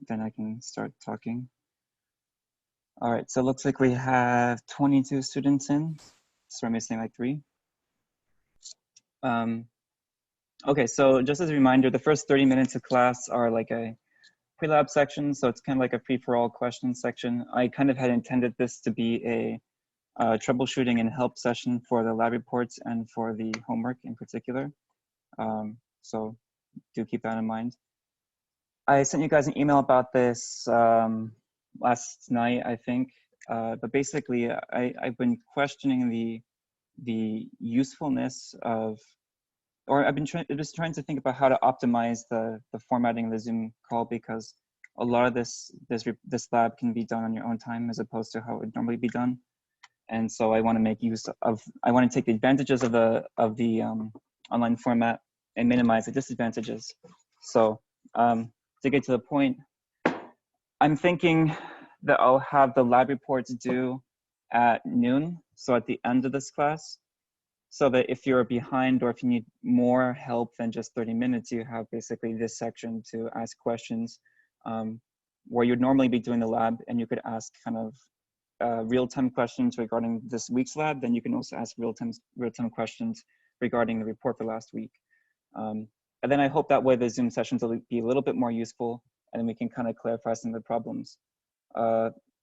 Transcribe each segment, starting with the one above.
then I can start talking. All right, so it looks like we have 22 students in, so we're missing like 3. Okay, so just as a reminder, the first 30 minutes of class are like a pre-lab section, so it's kind of like a free-for-all question section. I kind of had intended this to be a troubleshooting and help session for the lab reports and for the homework in particular. So do keep that in mind. I sent you guys an email about this last night, I think. But basically, I've been questioning the usefulness of, or I've been just trying to think about how to optimize the formatting of the Zoom call, because a lot of this lab can be done on your own time as opposed to how it would normally be done. And so I want to make use of, I want to take the advantages of the online format and minimize the disadvantages. So to get to the point, I'm thinking that I'll have the lab reports due at noon, so at the end of this class, so that if you're behind or if you need more help than just 30 minutes, you have basically this section to ask questions where you'd normally be doing the lab, and you could ask kind of real-time questions regarding this week's lab. Then you can also ask real-time questions regarding the report for last week. And then I hope that way the Zoom sessions will be a little bit more useful, and then we can kind of clarify some of the problems.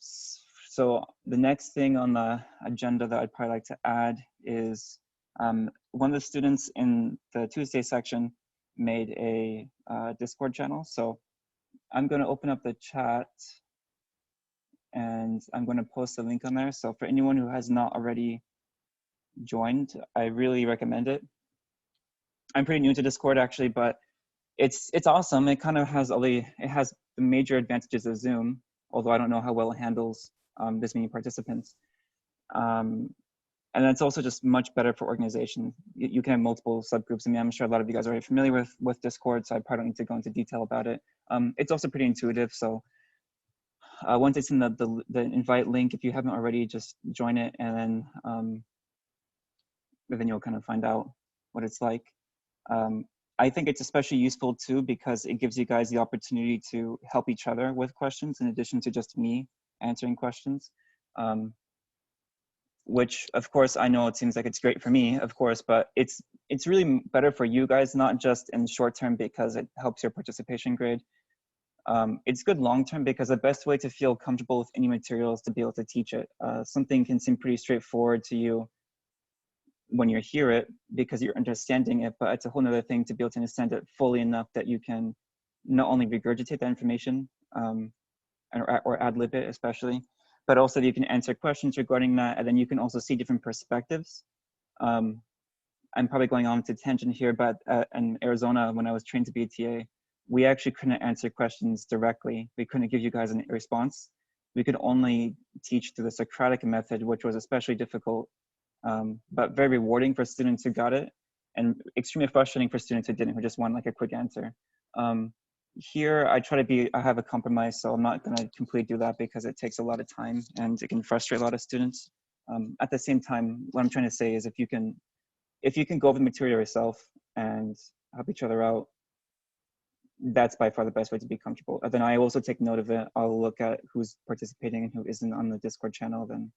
So the next thing on the agenda that I'd probably like to add is one of the students in the Tuesday section made a Discord channel. So I'm going to open up the chat and I'm going to post a link on there. So for anyone who has not already joined, I really recommend it. I'm pretty new to Discord actually, but it's awesome. It kind of has it has the major advantages of Zoom, although I don't know how well it handles this many participants. And it's also just much better for organization. You can have multiple subgroups. I mean, I'm sure a lot of you guys are already familiar with Discord, so I probably don't need to go into detail about it. It's also pretty intuitive. So once it's in the invite link, if you haven't already, just join it, and then you'll kind of find out what it's like. I think it's especially useful too because it gives you guys the opportunity to help each other with questions in addition to just me answering questions. Which of course I know it seems like it's great for me, of course, but it's really better for you guys, not just in short term because it helps your participation grade. It's good long term because the best way to feel comfortable with any material is to be able to teach it. Something can seem pretty straightforward to you when you hear it because you're understanding it, but it's a whole nother thing to be able to understand it fully enough that you can not only regurgitate that information or ad-lib it especially, but also that you can answer questions regarding that, and then you can also see different perspectives. I'm probably going on to tangent here, but in Arizona, when I was trained to be a TA, we actually couldn't answer questions directly. We couldn't give you guys a response. We could only teach through the Socratic method, which was especially difficult, but very rewarding for students who got it, and extremely frustrating for students who didn't, who just want like a quick answer. Here, I have a compromise, so I'm not gonna completely do that because it takes a lot of time and it can frustrate a lot of students. At the same time, what I'm trying to say is if you can go over the material yourself and help each other out, that's by far the best way to be comfortable. And then I also take note of it. I'll look at who's participating and who isn't on the Discord channel. Then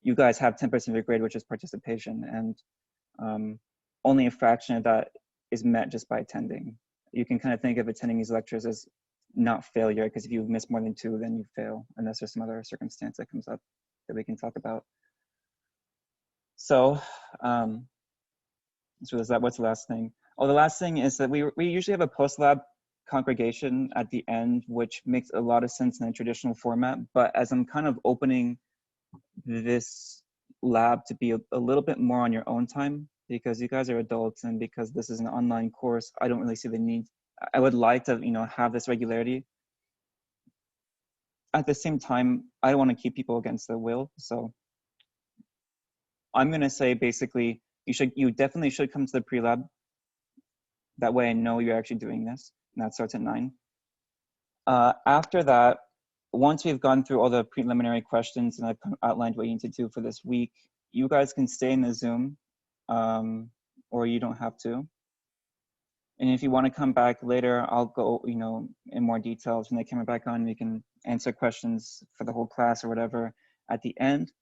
you guys have 10% of your grade, which is participation, and only a fraction of that is met just by attending. You can kind of think of attending these lectures as not failure, because if you miss more than 2, then you fail, unless there's some other circumstance that comes up that we can talk about. So, what's the last thing? Oh, the last thing is that we usually have a post-lab congregation at the end, which makes a lot of sense in a traditional format. But as I'm kind of opening this lab to be a little bit more on your own time, because you guys are adults and because this is an online course, I don't really see the need. I would like to, have this regularity. At the same time, I don't want to keep people against their will. So I'm going to say basically, you definitely should come to the pre-lab. That way I know you're actually doing this, and that starts at 9. After that, once we've gone through all the preliminary questions and I've outlined what you need to do for this week, you guys can stay in the Zoom, or you don't have to. And if you want to come back later, I'll go, you know, in more details when they come back on. We can answer questions for the whole class or whatever at the end.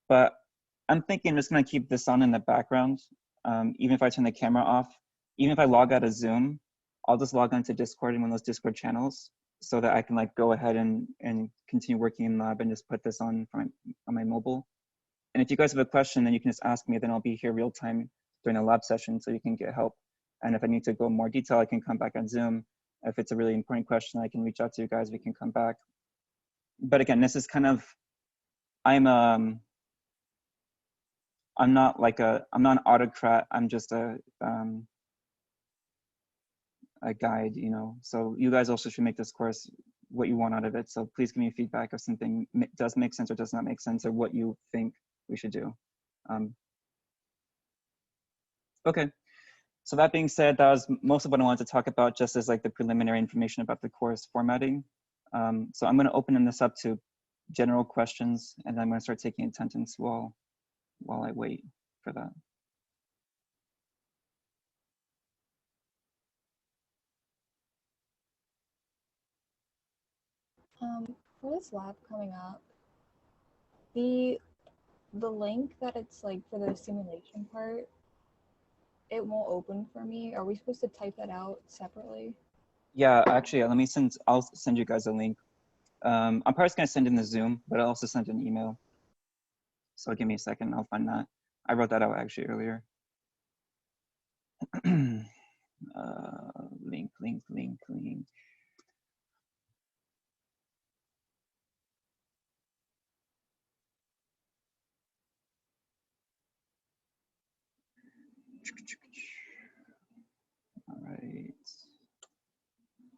But I'm thinking I'm just going to keep this on in the background. Even if I turn the camera off, even if I log out of Zoom, I'll just log onto Discord in one of those Discord channels so that I can like go ahead and continue working in lab and just put this on my mobile. And if you guys have a question, then you can just ask me, then I'll be here real time during a lab session so you can get help. And if I need to go in more detail, I can come back on Zoom. If it's a really important question, I can reach out to you guys, we can come back. But again, this is kind of, I'm not an autocrat, I'm just a guide, you know. So you guys also should make this course what you want out of it. So please give me feedback if something does make sense or does not make sense, or what you think we should do. Okay, so that being said, that was most of what I wanted to talk about, just as like the preliminary information about the course formatting. So I'm gonna open this up to general questions, and I'm gonna start taking attendance while I wait for that. For this lab coming up, the link that it's like for the simulation part, it won't open for me. Are we supposed to type that out separately? Yeah, actually, I'll send you guys a link. I'm probably just gonna send in the Zoom, but I'll also send an email. So give me a second, I'll find that. I wrote that out actually earlier. Link.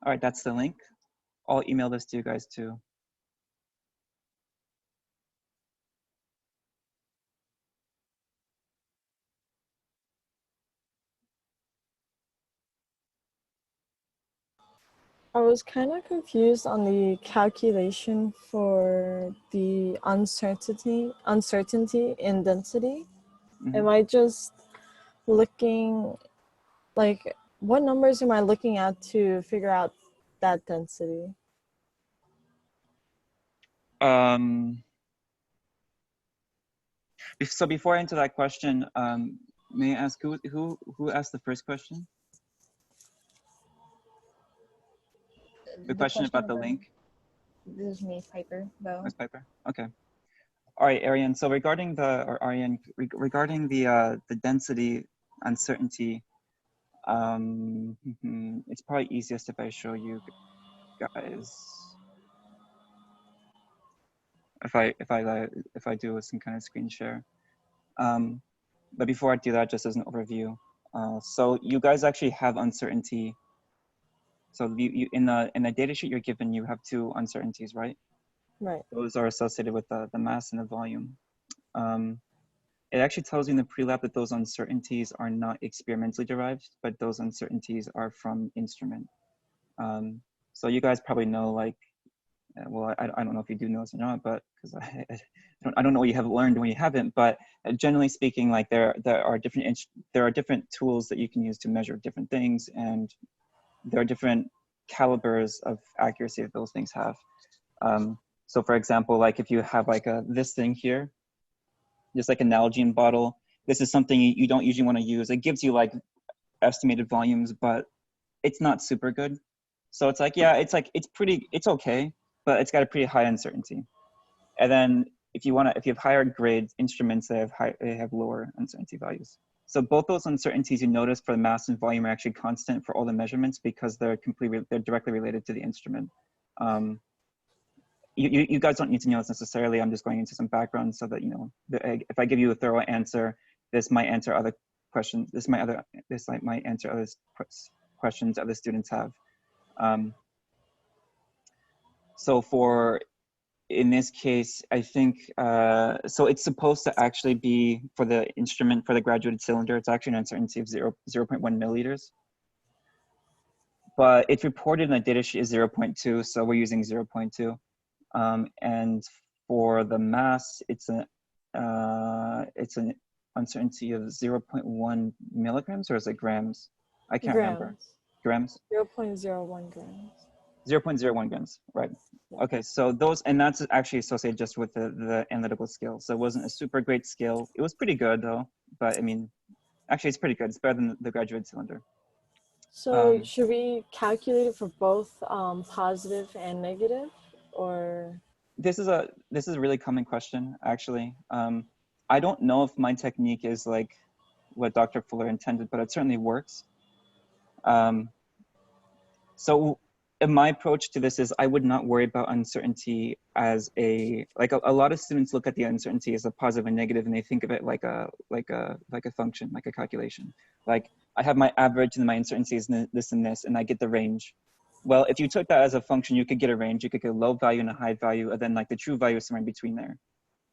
All right, that's the link. I'll email this to you guys too. I was kind of confused on the calculation for the uncertainty in density. Mm-hmm. Am I just looking, like, what numbers am I looking at to figure out that density? So before I answer that question, may I ask who asked the first question? The question about the link? This is me, Piper, though. Ms. Piper? Okay. All right, Arian. So regarding the density uncertainty, it's probably easiest if I show you guys. If I do some kind of screen share. But before I do that, just as an overview, so you guys actually have uncertainty. So you in the data sheet you're given, you have two uncertainties, right? Right. Those are associated with the mass and the volume. It actually tells you in the pre-lab that those uncertainties are not experimentally derived, but those uncertainties are from instrument. So you guys probably know, like, well, I don't know if you do know this or not, but because I don't know what you have learned when you haven't, but generally speaking, like there are different tools that you can use to measure different things, and there are different calibers of accuracy that those things have. So for example, like if you have like this thing here, just like an Nalgene bottle, this is something you don't usually want to use. It gives you like estimated volumes, but it's not super good. So it's like, yeah, it's okay, but it's got a pretty high uncertainty. And then if you have higher grade instruments, they have lower uncertainty values. So both those uncertainties you notice for the mass and volume are actually constant for all the measurements because they're directly related to the instrument. You guys don't need to know this necessarily. I'm just going into some background so that, you know, if I give you a thorough answer, this might answer other questions. This might answer other questions other students have. So in this case, I think, so it's supposed to actually be for the instrument, for the graduated cylinder, it's actually an uncertainty of 0.1 milliliters. But it's reported in the data sheet as 0.2, so we're using 0.2. And for the mass, it's an uncertainty of 0.1 milligrams, or is it grams? I can't remember. grams? 0.01 grams. 0.01 grams, right. Yeah. Okay, so those, and that's actually associated just with the analytical scale. So it wasn't a super great scale. It was pretty good though, but I mean, actually it's pretty good. It's better than the graduated cylinder. So should we calculate it for both positive and negative, or? This is a really common question, actually. I don't know if my technique is like what Dr. Fuller intended, but it certainly works. So my approach to this is I would not worry about uncertainty as a lot of students look at the uncertainty as a positive and negative, and they think of it like a function, like a calculation. Like I have my average and my uncertainty is this and this, and I get the range. Well, if you took that as a function, you could get a range. You could get a low value and a high value, and then like the true value is somewhere in between there.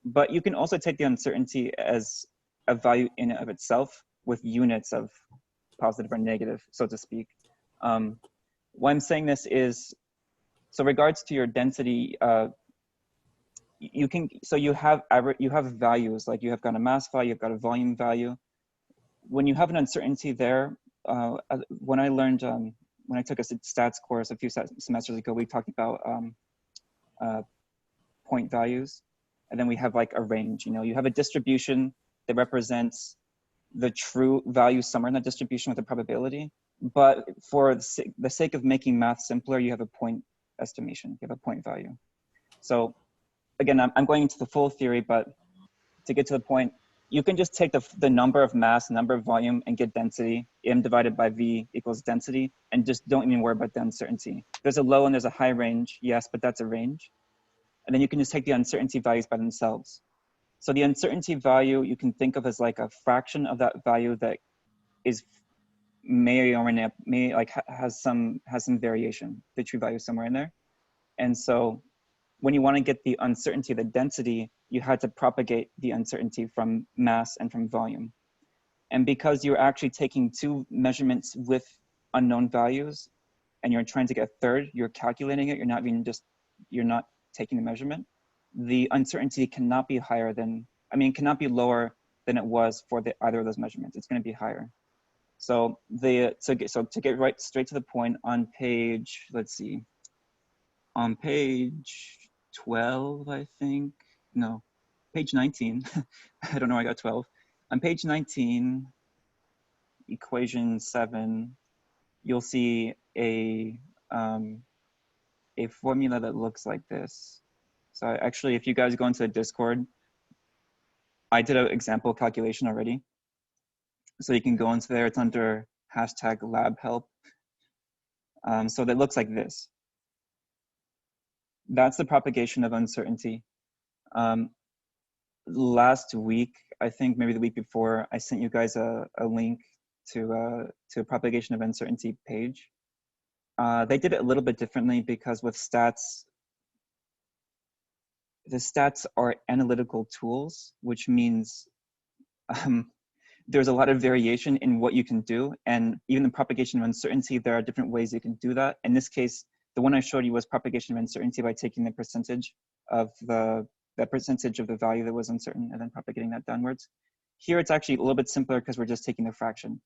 But you can also take the uncertainty as a value in and of itself with units of positive or negative, so to speak. Why I'm saying this is, so regards to your density, you have values, like you have got a mass value, you've got a volume value. When you have an uncertainty there, when I learned, when I took a stats course a few semesters ago, we talked about point values, and then we have like a range. You know, you have a distribution that represents the true value somewhere in that distribution with a probability. But for the sake of making math simpler, you have a point estimation, you have a point value. So again, I'm going into the full theory, but to get to the point, you can just take the number of mass, number of volume, and get density, m divided by v equals density, and just don't even worry about the uncertainty. There's a low and there's a high range, yes, but that's a range. And then you can just take the uncertainty values by themselves. So the uncertainty value you can think of as like a fraction of that value that is has some variation, the true value somewhere in there. And so when you want to get the uncertainty, the density, you had to propagate the uncertainty from mass and from volume. And because you're actually taking two measurements with unknown values and you're trying to get a third, you're calculating it, you're not taking the measurement, the uncertainty cannot be higher than, cannot be lower than it was for either of those measurements. It's going to be higher. So to get right straight to the point, on page, let's see, on page 12, I think, no, page 19, I don't know why I got 12. On page 19, equation 7, you'll see a formula that looks like this. So actually, if you guys go into the Discord, I did an example calculation already. So you can go into there, it's under #lab-help. So that looks like this. That's the propagation of uncertainty. Last week, I think maybe the week before, I sent you guys a link to a propagation of uncertainty page. They did it a little bit differently because with stats, the stats are analytical tools, which means there's a lot of variation in what you can do. And even the propagation of uncertainty, there are different ways you can do that. In this case, the one I showed you was propagation of uncertainty by taking the percentage of the value that was uncertain and then propagating that downwards. Here, it's actually a little bit simpler because we're just taking the fraction.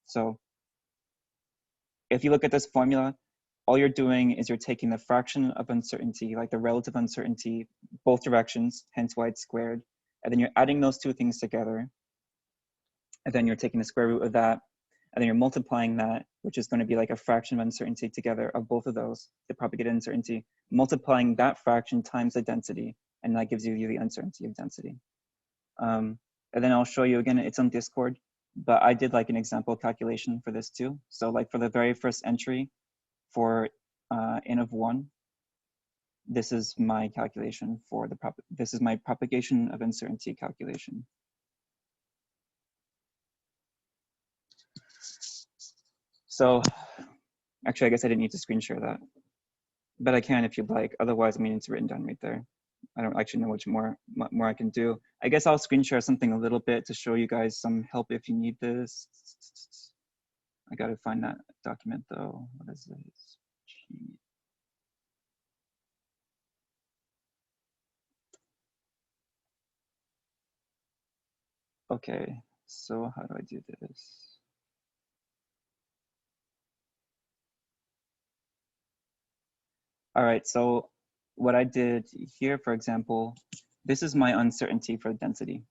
So if you look at this formula, all you're doing is you're taking the fraction of uncertainty, like the relative uncertainty, both directions, hence why it's squared. And then you're adding those two things together. And then you're taking the square root of that. And then you're multiplying that, which is going to be like a fraction of uncertainty together of both of those, the propagated uncertainty, multiplying that fraction times the density. And that gives you the uncertainty of density. And then I'll show you again, it's on Discord, but I did like an example calculation for this too. So like for the very first entry for n of 1, this is my calculation for this is my propagation of uncertainty calculation. So actually, I guess I didn't need to screen share that, but I can if you'd like. Otherwise, it's written down right there. I don't actually know what more I can do. I guess I'll screen share something a little bit to show you guys some help if you need this. I gotta find that document though. What is this? Okay, so how do I do this? All right, so what I did here, for example, this is my uncertainty for density.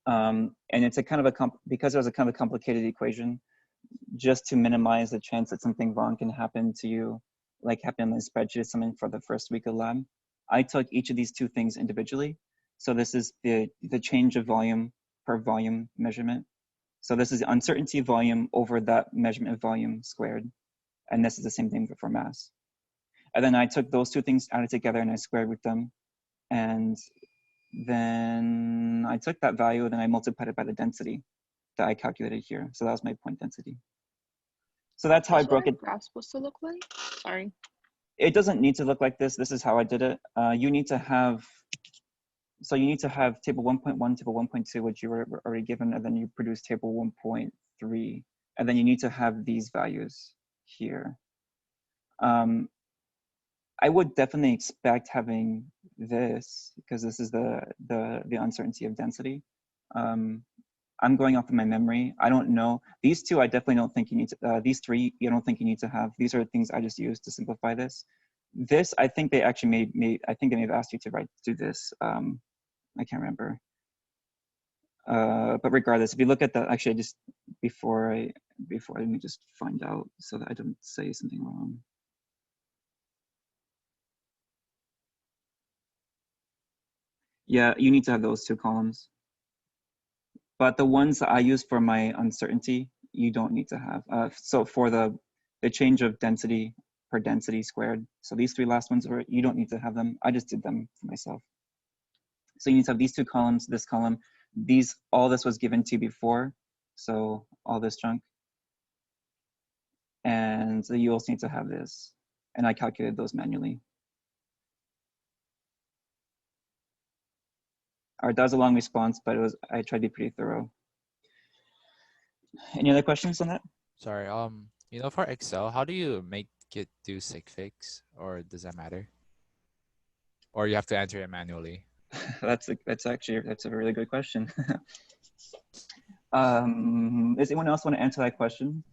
And it's a kind of because it was a kind of a complicated equation, just to minimize the chance that something wrong can happen to you, like happen in the spreadsheet or something for the first week of lab, I took each of these two things individually. So this is the change of volume per volume measurement. So this is the uncertainty volume over that measurement volume squared. And this is the same thing for mass. And then I took those two things, added together, and I square root them. And then I took that value, then I multiplied it by the density that I calculated here. So that was my point density. So that's how I broke it. Graph supposed to look like? Sorry. It doesn't need to look like this. This is how I did it. You need to have, so you need to have table 1.1, table 1.2, which you were already given, and then you produce table 1.3. And then you need to have these values here. I would definitely expect having this, because this is the uncertainty of density. I'm going off of my memory. I don't know. These two, I definitely don't think you need to, these three, you don't think you need to have. These are things I just used to simplify this. This, I think they actually I think they may have asked you to do this. I can't remember. But regardless, if you look at the, actually just before, let me just find out so that I don't say something wrong. Yeah, you need to have those two columns. But the ones that I use for my uncertainty, you don't need to have. So for the change of density per density squared, so these three last ones, you don't need to have them. I just did them for myself. So you need to have these two columns, this column. All this was given to you before, so all this chunk. And so you also need to have this. And I calculated those manually. All right, that was a long response, but I tried to be pretty thorough. Any other questions on that? Sorry, you know, for Excel, how do you make it do sig figs, or does that matter? Or you have to enter it manually? That's a really good question. Does anyone else want to answer that question?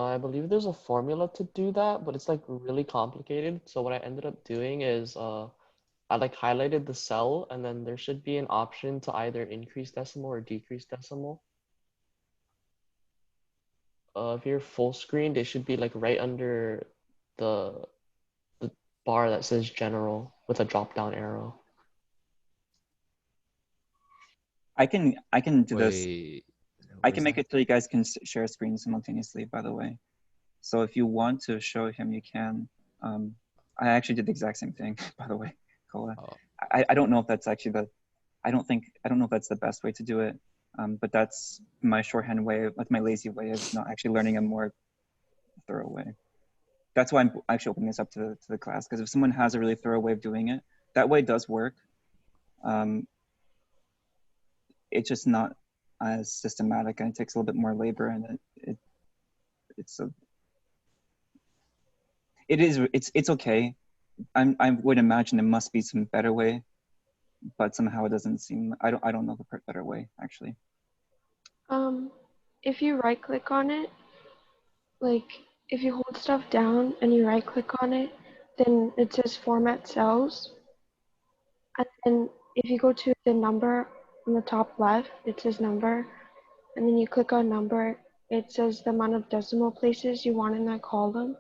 I believe there's a formula to do that, but it's like really complicated. So what I ended up doing is I like highlighted the cell, and then there should be an option to either increase decimal or decrease decimal. If you're full screen, they should be like right under the bar that says general with a drop down arrow. I can do this. Wait, I can make it so you guys can share screens simultaneously, by the way. So if you want to show him, you can. I actually did the exact same thing, by the way, Kola. Oh. I don't know if that's actually I don't know if that's the best way to do it. But that's my shorthand way, like my lazy way of not actually learning a more thorough way. That's why I'm actually opening this up to the class, because if someone has a really thorough way of doing it, that way does work. It's just not as systematic, and it takes a little bit more labor, and it's okay. I would imagine there must be some better way, but somehow it doesn't seem. I don't know the better way actually. If you right click on it, like if you hold stuff down and you right click on it, then it says format cells. And then if you go to the number on the top left, it says number. And then you click on number, it says the amount of decimal places you want in that column.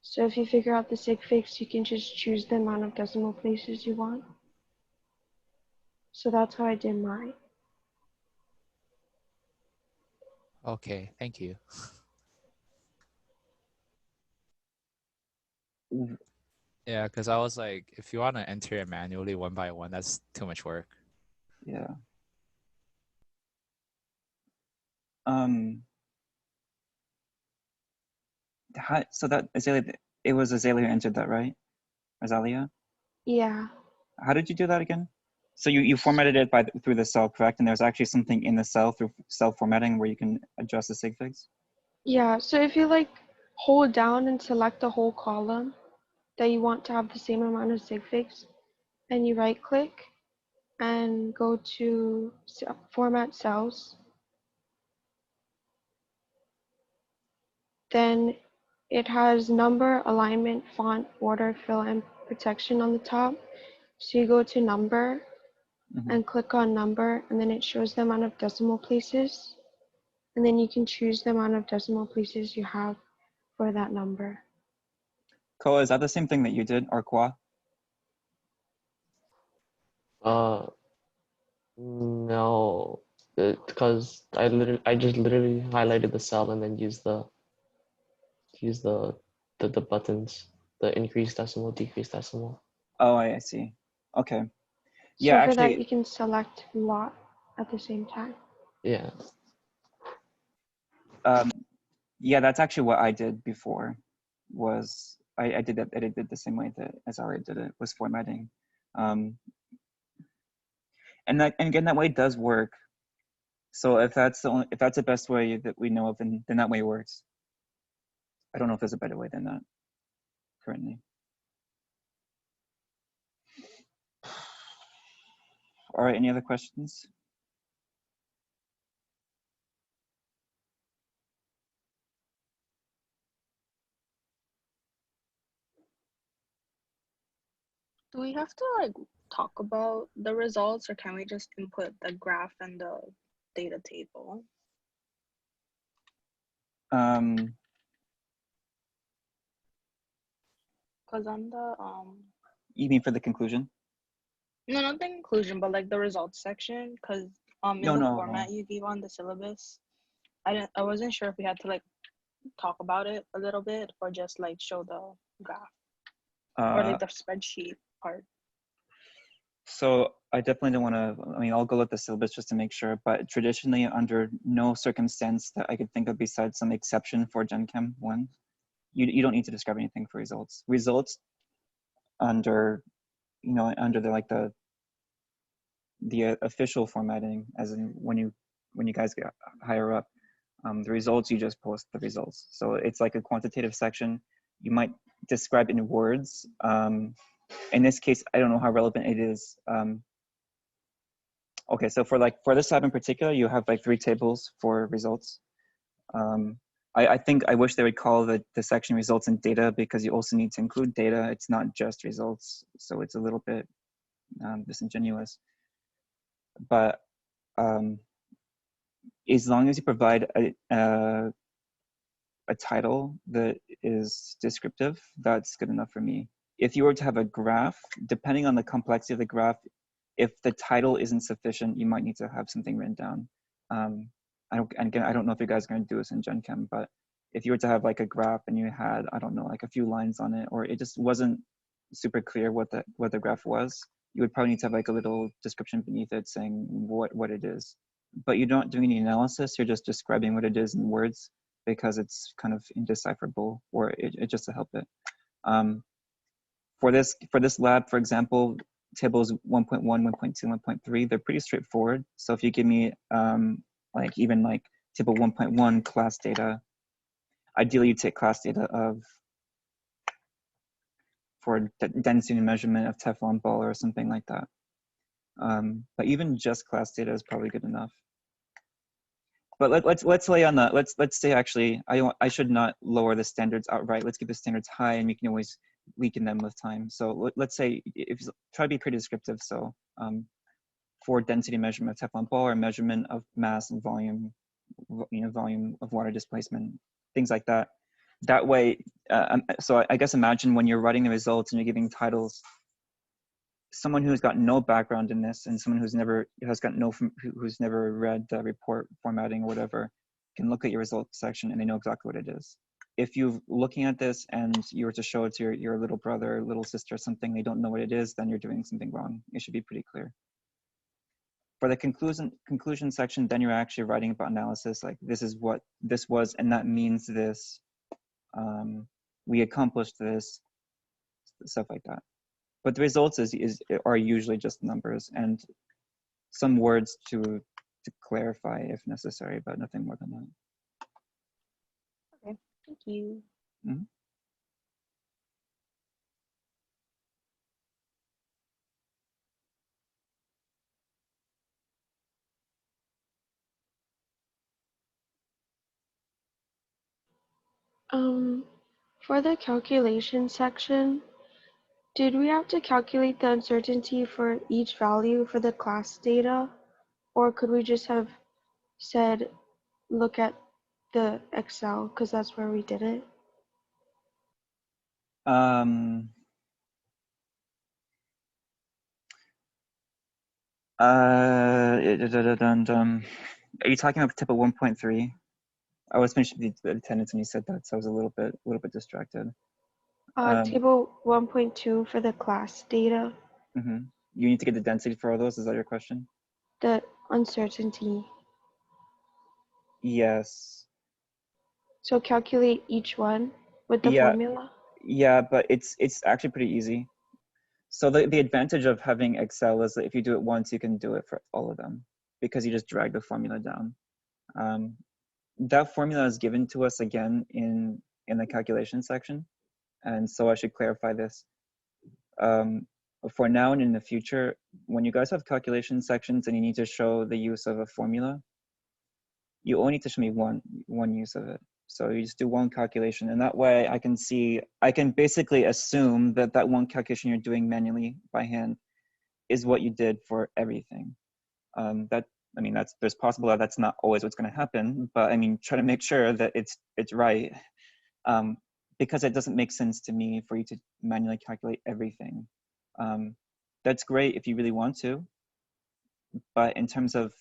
So if you figure out the sig figs, you can just choose the amount of decimal places you want. So that's how I did mine. Okay, thank you. Yeah, because I was like, if you want to enter it manually one by one, that's too much work. Yeah. So that Azalea, it was Azalea who entered that, right? Azalea? Yeah. How did you do that again? So you formatted it through the cell, correct? And there's actually something in the cell through cell formatting where you can adjust the sig figs? Yeah, so if you like hold down and select the whole column that you want to have the same amount of sig figs, and you right click, and go to format cells. Then it has number, alignment, font, order, fill, and protection on the top. So you go to number and click on number, and then it shows the amount of decimal places. And then you can choose the amount of decimal places you have for that number. Koa, is that the same thing that you did, or Kwa? No, because I just literally highlighted the cell and then used the buttons, the increase decimal, decrease decimal. Oh, I see. Okay. So Yeah, for that, you actually, can select lot at the same time. Yeah. yeah, that's actually what I did before. Was I did that? I did it the same way that as I did it, was formatting, and again that way does work. So if that's the best way that we know of, then that way works. I don't know if there's a better way than that currently. All right, any other questions? Do we have to like talk about the results, or can we just input the graph and the data table? Because on the You mean for the conclusion? no, not the inclusion, but like the results section. Because in the No. format you gave on the syllabus, I wasn't sure if we had to like talk about it a little bit or just like show the graph or like the spreadsheet part. So I definitely don't want to, I mean, I'll go look at the syllabus just to make sure, but traditionally under no circumstance that I could think of besides some exception for Gen Chem 1, you don't need to describe anything for results. Results under, under the official formatting, as in when you guys get higher up, the results, you just post the results. So it's like a quantitative section. You might describe in words. In this case, I don't know how relevant it is. Okay, so for this lab in particular, you have like 3 tables for results. I think I wish they would call the section results and data, because you also need to include data. It's not just results, so it's a little bit disingenuous. But as long as you provide a title that is descriptive, that's good enough for me. If you were to have a graph, depending on the complexity of the graph, if the title isn't sufficient, you might need to have something written down. I don't know if you guys are going to do this in Gen Chem, but if you were to have like a graph and you had, I don't know, like a few lines on it, or it just wasn't super clear what the graph was, you would probably need to have like a little description beneath it saying what it is. But you're not doing any analysis, you're just describing what it is in words, because it's kind of indecipherable, or it just to help it. For this lab, for example, tables 1.1, 1.2, 1.3, they're pretty straightforward. So if you give me even table 1.1 class data, ideally you take class data for density measurement of Teflon ball or something like that. But even just class data is probably good enough. But let's lay on that. Let's say actually I should not lower the standards outright. Let's keep the standards high, and we can always weaken them with time. So let's say if you try to be pretty descriptive. So for density measurement of Teflon ball, or measurement of mass and volume, volume of water displacement, things like that. That way, so I guess imagine when you're writing the results and you're giving titles, someone who's got no background in this, and someone who's never read the report formatting or whatever, can look at your results section and they know exactly what it is. If you're looking at this and you were to show it to your little brother, little sister, or something, they don't know what it is, then you're doing something wrong. It should be pretty clear. For the conclusion section, then you're actually writing about analysis, like this is what this was, and that means this. We accomplished this, stuff like that. But the results are usually just numbers and some words to clarify if necessary, but nothing more than that. Okay, thank you. Mm-hmm. For the calculation section, did we have to calculate the uncertainty for each value for the class data? Or could we just have said, look at the Excel, because that's where we did it? Are you talking about tip of 1.3? I was finishing the attendance when you said that, so I was a little bit distracted. Table 1.2 for the class data. You need to get the density for all those. Is that your question? The uncertainty. Yes. So calculate each one with the formula? Yeah, but it's actually pretty easy. So the advantage of having Excel is that if you do it once, you can do it for all of them because you just drag the formula down. That formula is given to us again in the calculation section. And so I should clarify this. For now and in the future, when you guys have calculation sections and you need to show the use of a formula, you only need to show me one use of it. So you just do one calculation, and that way I can basically assume that that one calculation you're doing manually by hand is what you did for everything. There's possible that that's not always what's going to happen, but I mean, try to make sure that it's right, because it doesn't make sense to me for you to manually calculate everything. That's great if you really want to, but in terms of,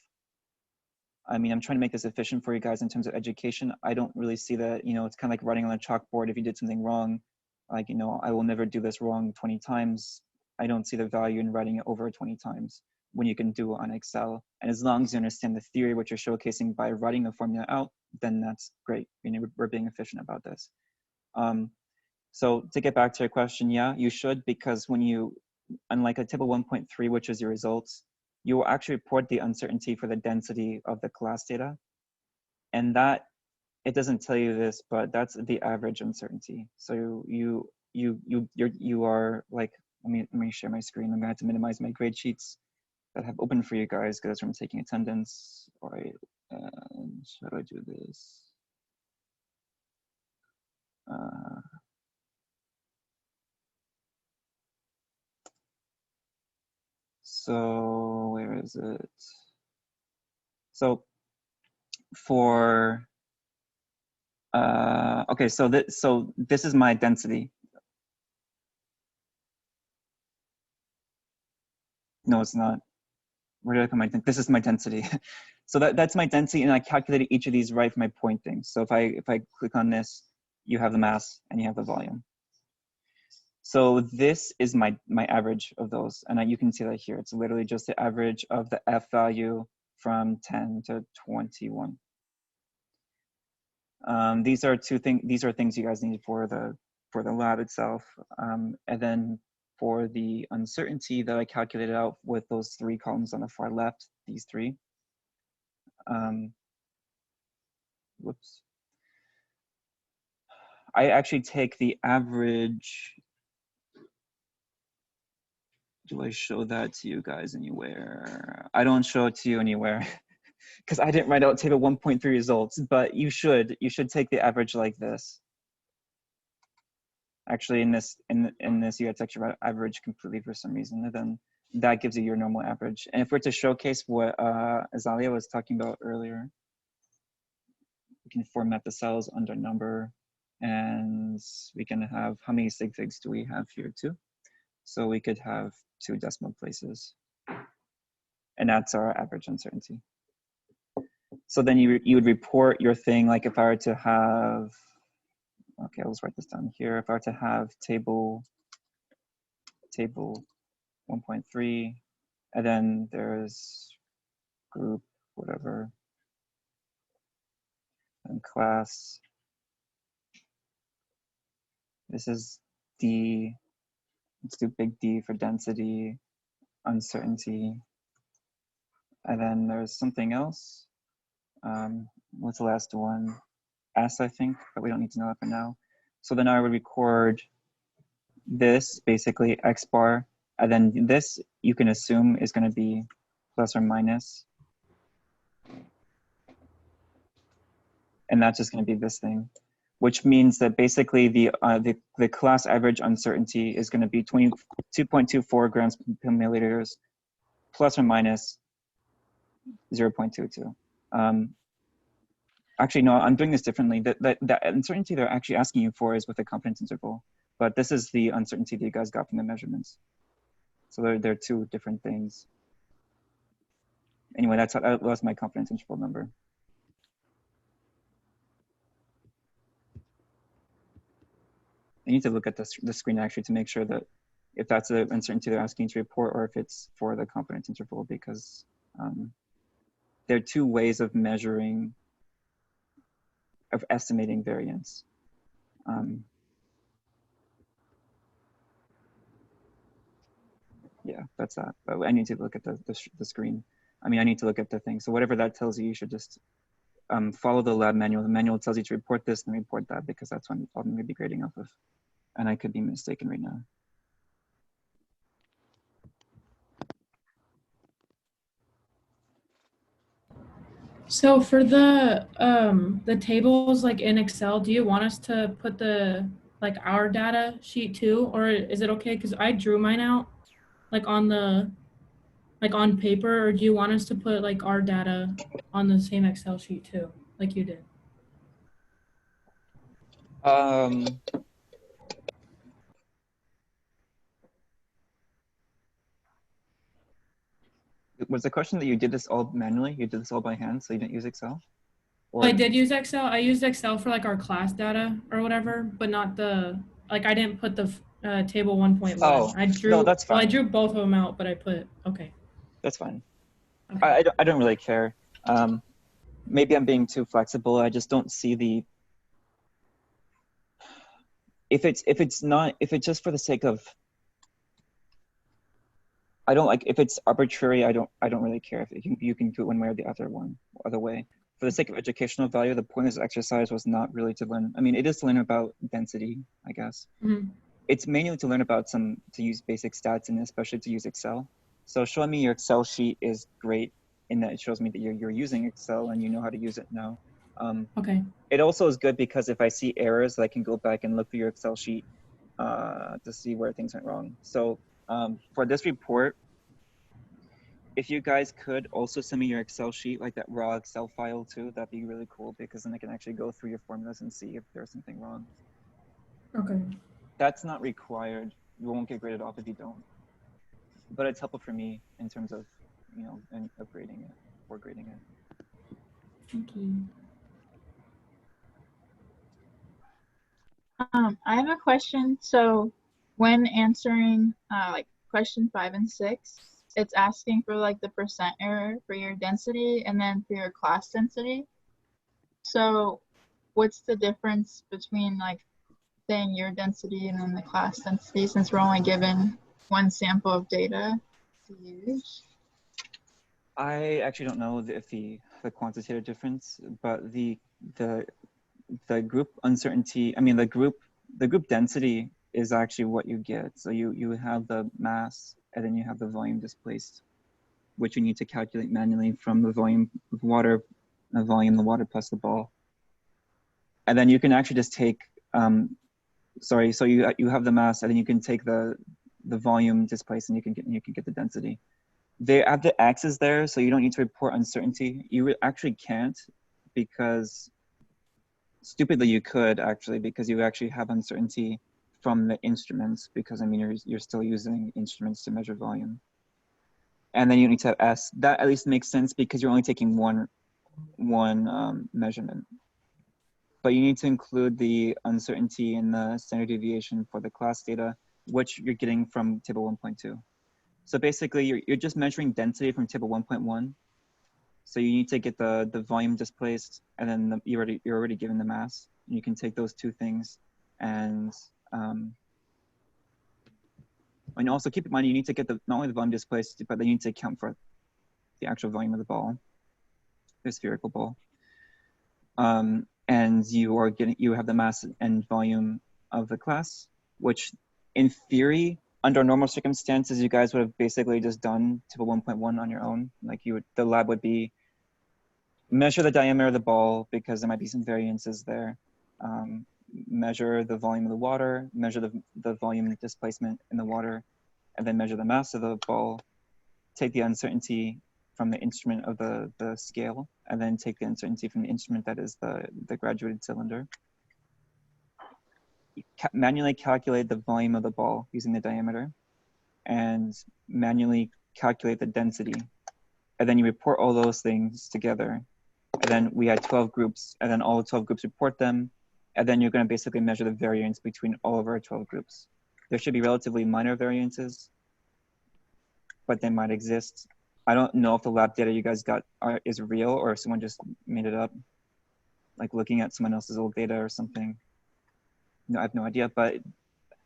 I'm trying to make this efficient for you guys in terms of education. I don't really see that, it's kind of like writing on a chalkboard. If you did something wrong, like, I will never do this wrong 20 times. I don't see the value in writing it over 20 times when you can do it on Excel. And as long as you understand the theory, what you're showcasing by writing the formula out, then that's great. We're being efficient about this. So to get back to your question, yeah, you should, because when you, unlike a table 1.3, which is your results, you will actually report the uncertainty for the density of the class data. And that, it doesn't tell you this, but that's the average uncertainty. So you are like, let me share my screen. I'm gonna have to minimize my grade sheets that I have open for you guys because I'm taking attendance. All right, and how do I do this? So where is it? So for, okay, so this is my density. No, it's not. Where did I put my, this is my density. So that's my density, and I calculated each of these right from my pointing. So if I click on this, you have the mass and you have the volume. So this is my average of those, and you can see that here. It's literally just the average of the F value from 10 to 21. These are things you guys need for the lab itself, and then for the uncertainty that I calculated out with those 3 columns on the far left, these 3. Whoops. I actually take the average. Do I show that to you guys anywhere? I don't show it to you anywhere because I didn't write out table 1.3 results, but you should take the average like this. Actually, in this you have to actually write average completely for some reason, and then that gives you your normal average. And if we're to showcase what Azalia was talking about earlier, we can format the cells under number, and we can have, how many sig figs do we have here? 2. So we could have 2 decimal places, and that's our average uncertainty. So then you would report your thing, like if I were to have, okay, let's write this down here. If I were to have table 1.3, and then there's group, whatever, and class. This is D. Let's do big D for density, uncertainty. And then there's something else. What's the last one? S, I think, but we don't need to know that for now. So then I would record this, basically X bar, and then this you can assume is going to be plus or minus. And that's just going to be this thing. which means that basically the class average uncertainty is going to be 22.24 grams per milliliters plus or minus 0.22. Actually, no, I'm doing this differently. That uncertainty they're actually asking you for is with a confidence interval, but this is the uncertainty that you guys got from the measurements. So they're two different things. Anyway, that was my confidence interval number. I need to look at the screen actually to make sure that if that's the uncertainty they're asking you to report or if it's for the confidence interval, because there are two ways of measuring, of estimating variance. Yeah, that's that. But I need to look at the screen. I mean, I need to look at the thing. So whatever that tells you, you should just follow the lab manual. The manual tells you to report this and report that, because that's what I'm going to be grading off of. And I could be mistaken right now. So for the tables like in Excel, do you want us to put the like our data sheet too, or is it okay? Because I drew mine out like on the on paper, or do you want us to put like our data on the same Excel sheet too, like you did? Was the question that you did this all manually? You did this all by hand, so you didn't use Excel? Or I did use Excel. I used Excel for like our class data or whatever, but not the like I didn't put the table 1.1. Oh, I drew. no, that's fine. Well, I drew both of them out, but I put okay. That's fine. Okay. I don't really care. Maybe I'm being too flexible. I just don't see the. If it's just for the sake of. I don't like if it's arbitrary. I don't really care if you can do it one way or the other way. For the sake of educational value, the point of this exercise was not really to learn. I mean, it is to learn about density, I guess. Mm-hmm. It's mainly to learn about to use basic stats and especially to use Excel. So showing me your Excel sheet is great in that it shows me that you're using Excel and you know how to use it now. Okay. It also is good because if I see errors, I can go back and look through your Excel sheet to see where things went wrong. So for this report, if you guys could also send me your Excel sheet, like that raw Excel file too, that'd be really cool, because then I can actually go through your formulas and see if there's something wrong. Okay. That's not required. You won't get graded off if you don't. But it's helpful for me in terms of, and upgrading it or grading it. Thank you. I have a question. So when answering like question 5 and 6, it's asking for like the percent error for your density and then for your class density. So what's the difference between like saying your density and then the class density, since we're only given one sample of data to use? I actually don't know if the quantitative difference, but the group uncertainty, I mean the group density is actually what you get. So you have the mass and then you have the volume displaced, which you need to calculate manually from the volume of water, the water plus the ball. And then you can actually just take, so you have the mass and then you can take the volume displaced and you can get the density. They have the axes there, so you don't need to report uncertainty. You actually can't, because stupidly you could actually, because you actually have uncertainty from the instruments, because I mean you're still using instruments to measure volume. And then you need to have S. That at least makes sense because you're only taking one measurement. But you need to include the uncertainty in the standard deviation for the class data, which you're getting from table 1.2. So basically you're just measuring density from table 1.1. So you need to get the volume displaced, and then you're already given the mass. And you can take those two things, and also keep in mind you need to get not only the volume displaced, but then you need to account for the actual volume of the ball, the spherical ball. And you have the mass and volume of the class, which in theory, under normal circumstances, you guys would have basically just done table 1.1 on your own. Like the lab would be measure the diameter of the ball because there might be some variances there. measure the volume of the water, measure the volume displacement in the water, and then measure the mass of the ball, take the uncertainty from the instrument of the scale, and then take the uncertainty from the instrument that is the graduated cylinder. Manually calculate the volume of the ball using the diameter, and manually calculate the density. And then you report all those things together. And then we had 12 groups, and then all 12 groups report them. And then you're going to basically measure the variance between all of our 12 groups. There should be relatively minor variances, but they might exist. I don't know if the lab data you guys got is real or if someone just made it up, like looking at someone else's old data or something. No, I have no idea, but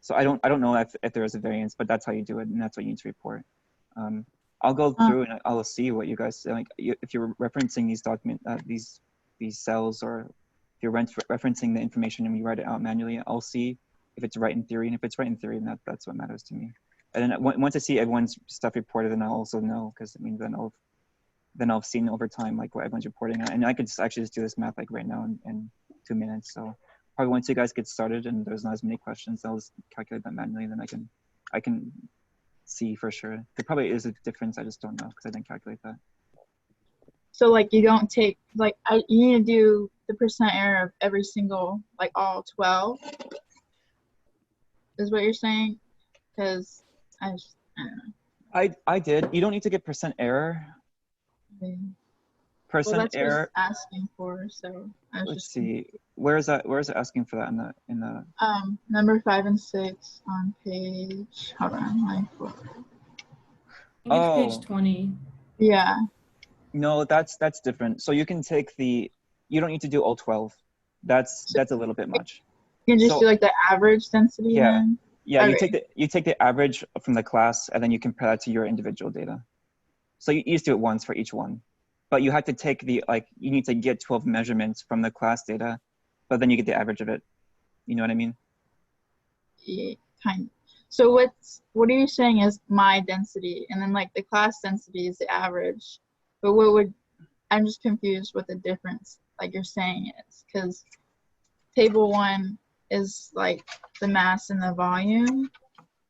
so I don't know if there is a variance, but that's how you do it, and that's what you need to report. I'll go through and I'll see what you guys like. If you're referencing these these cells, or if you're referencing the information and you write it out manually, I'll see if it's right in theory, and if it's right in theory, then that's what matters to me. And then once I see everyone's stuff reported, then I'll also know, because I mean then I've seen over time like what everyone's reporting, and I could actually just do this math like right now in 2 minutes. So probably once you guys get started and there's not as many questions, I'll just calculate that manually, and then I can see for sure. There probably is a difference, I just don't know because I didn't calculate that. So like you don't take like you need to do the percent error of every single, like all 12 is what you're saying? Because I don't know. I did. You don't need to get percent error. Okay. Percent Well, that's error. what it's asking for. So I was Let's just see. Where is that? Where is it asking for that in the? Number 5 and 6 on page. Hold on, line 4. I think it's page 20. Yeah. No, that's different. So you can take you don't need to do all 12. That's a little bit much. You can just do like the average density. Yeah. Then? Yeah, Okay. you take the average from the class, and then you compare that to your individual data. So you just do it once for each one. But you have to take you need to get 12 measurements from the class data, but then you get the average of it. You know what I mean? Yeah, kind of. So what are you saying is my density, and then like the class density is the average, but I'm just confused what the difference like you're saying is, because table 1 is like the mass and the volume,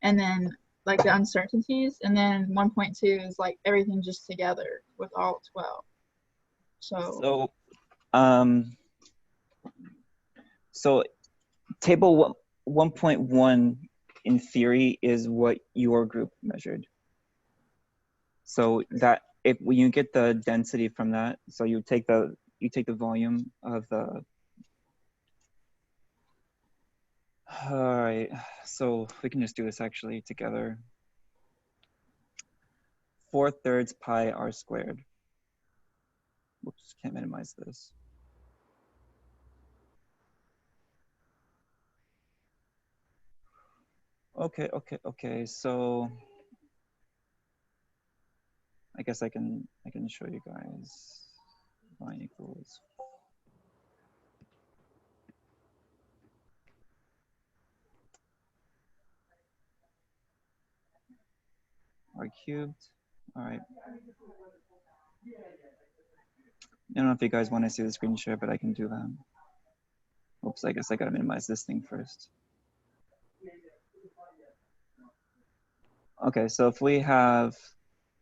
and then like the uncertainties, and then 1.2 is like everything just together with all 12. So table 1.1 in theory is what your group measured. So that when you get the density from that, so you take the volume of the. All right, so we can just do this actually together. 4/3 pi r squared. Whoops, can't minimize this. Okay, so I guess I can show you guys line equals. R cubed. All right. I don't know if you guys want to see the screen share, but I can do that. Oops, I guess I gotta minimize this thing first. Okay, so if we have,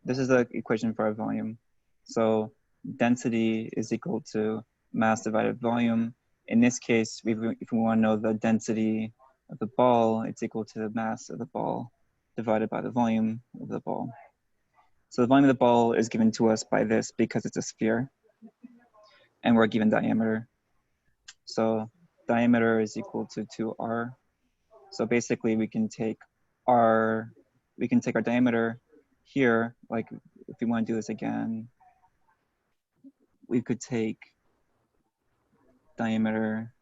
this is the equation for our volume. So density is equal to mass divided volume. In this case, if we want to know the density of the ball, it's equal to the mass of the ball divided by the volume of the ball. So the volume of the ball is given to us by this because it's a sphere, and we're given diameter. So diameter is equal to 2r. So basically we can take our diameter here, like if we want to do this again, we could take diameter,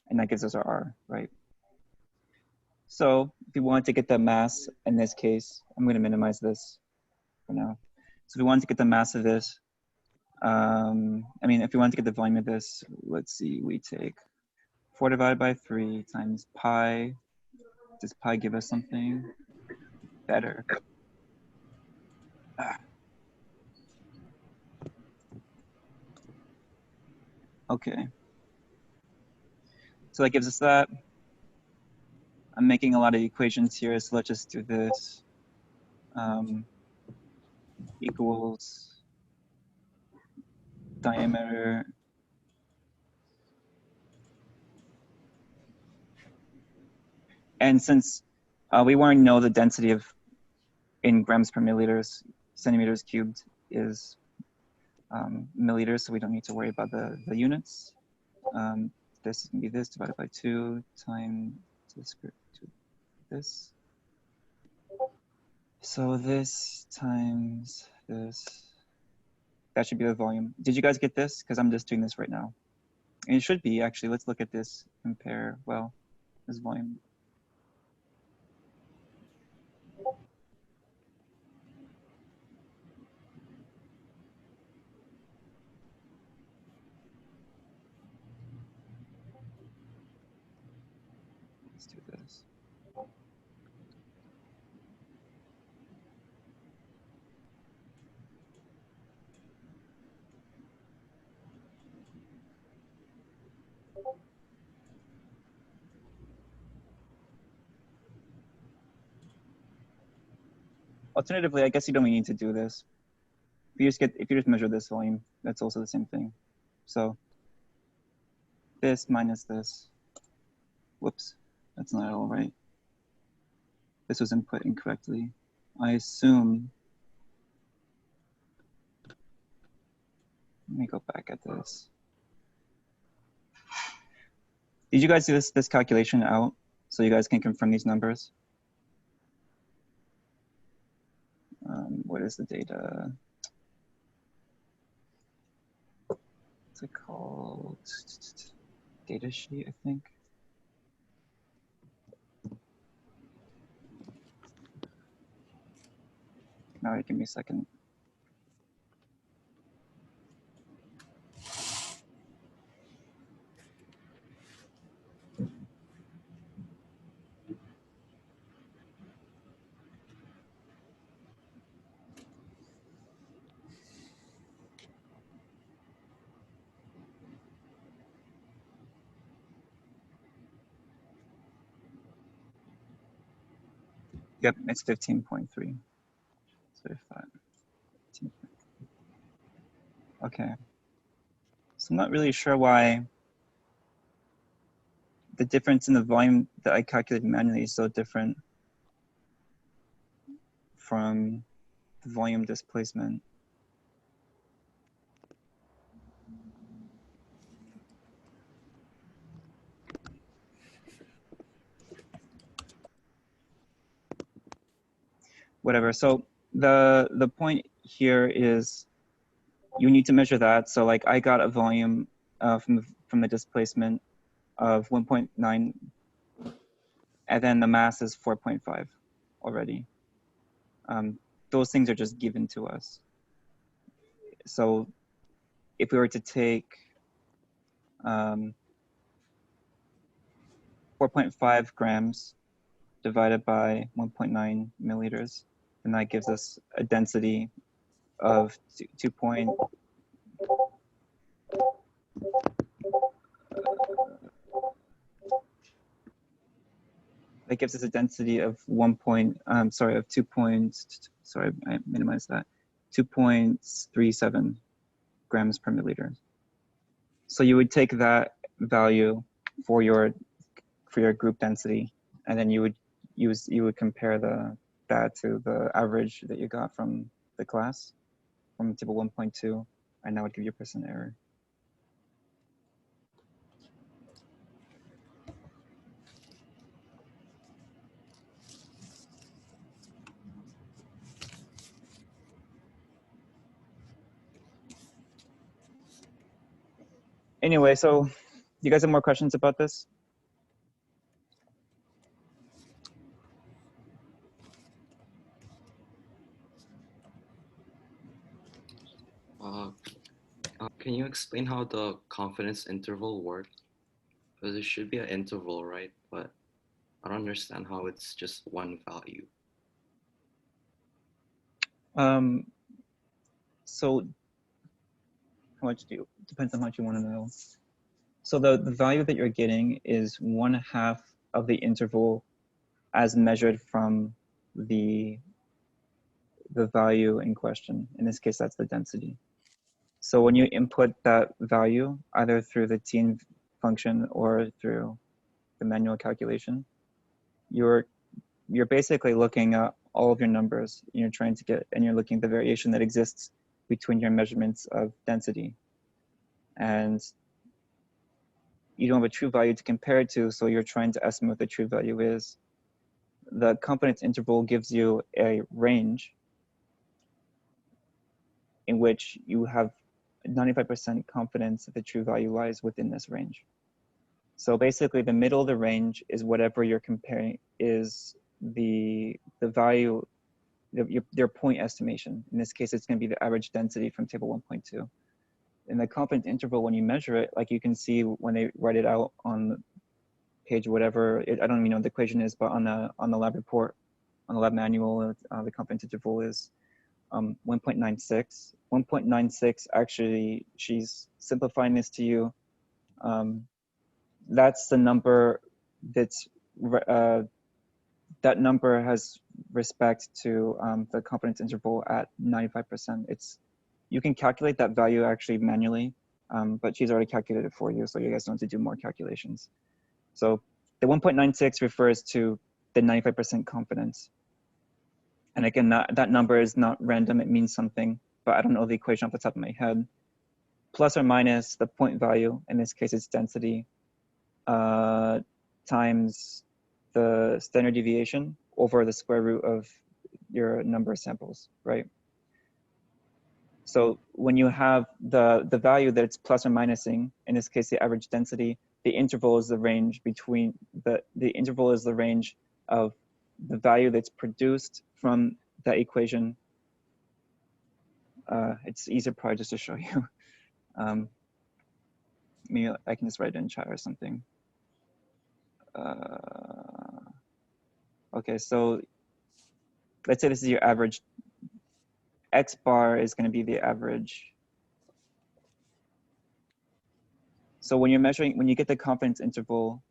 and that gives us our r, right? So if we want to get the mass in this case, I'm going to minimize this for now. So if we want to get the mass of this, if we want to get the volume of this, let's see, we take 4 divided by 3 times pi. Does pi give us something better? Okay. So that gives us that. I'm making a lot of equations here, so let's just do this. Equals diameter and since we want to know the density of in grams per milliliters, centimeters cubed is milliliters, so we don't need to worry about the units. This can be this divided by 2 times the square root of this. So this times this, that should be the volume. Did you guys get this? Because I'm just doing this right now. And it should be, actually. Let's look at this, compare, well, this volume. Let's do this. Alternatively, I guess you don't need to do this. If you just measure this volume, that's also the same thing. So this minus this. Whoops, that's not all right. This was input incorrectly. I assume, let me go back at this. Did you guys do this calculation out so you guys can confirm these numbers? What is the data? What's it called? Data sheet, I think. All right, give me a second. Yep, it's 15.3. 35. Okay. So I'm not really sure why the difference in the volume that I calculated manually is so different from the volume displacement. Whatever. So the point here is you need to measure that. So like I got a volume from the displacement of 1.9, and then the mass is 4.5 already. Those things are just given to us. So if we were to take 4.5 grams divided by 1.9 milliliters, and that gives us a density of 2. That gives us a density of 2 points. Sorry, I minimized that. 2.37 grams per milliliter. So you would take that value for your group density, and then you would compare that to the average that you got from the class, from table 1.2, and that would give you a % error. Anyway, so you guys have more questions about this? Can you explain how the confidence interval works? Because it should be an interval, right? But I don't understand how it's just one value. So how much depends on how much you want to know. So the value that you're getting is 1/2 of the interval as measured from the value in question. In this case, that's the density. So when you input that value, either through the t function or through the manual calculation, you're basically looking at all of your numbers, and you're trying to get, and you're looking at the variation that exists between your measurements of density. And you don't have a true value to compare it to, so you're trying to estimate what the true value is. The confidence interval gives you a range in which you have 95% confidence that the true value lies within this range. So basically the middle of the range is whatever you're comparing, is the value, their point estimation. In this case, it's going to be the average density from table 1.2. In the confidence interval, when you measure it, like you can see when they write it out on page whatever, I don't even know what the equation is, but on the lab report, on the lab manual, the confidence interval is 1.96. 1.96, actually, she's simplifying this to you. That's the number that's, that number has respect to the confidence interval at 95%. You can calculate that value actually manually, but she's already calculated it for you, so you guys don't have to do more calculations. So the 1.96 refers to the 95% confidence. And again, that number is not random, it means something, but I don't know the equation off the top of my head. Plus or minus the point value, in this case it's density, times the standard deviation over the square root of your number of samples, right? So when you have the value that it's plus or minusing, in this case the average density, the interval is the range between, the interval is the range of the value that's produced from that equation. It's easier probably just to show you. Maybe I can just write it in chat or something. Okay, so let's say this is your average. X bar is going to be the average. So when you're measuring, when you get the confidence interval,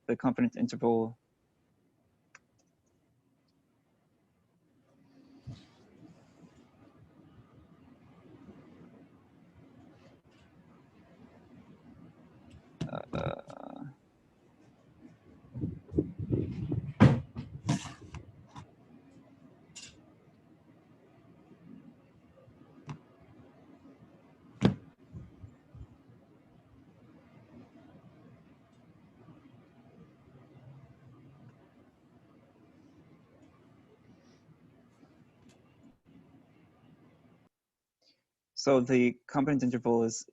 so the confidence interval is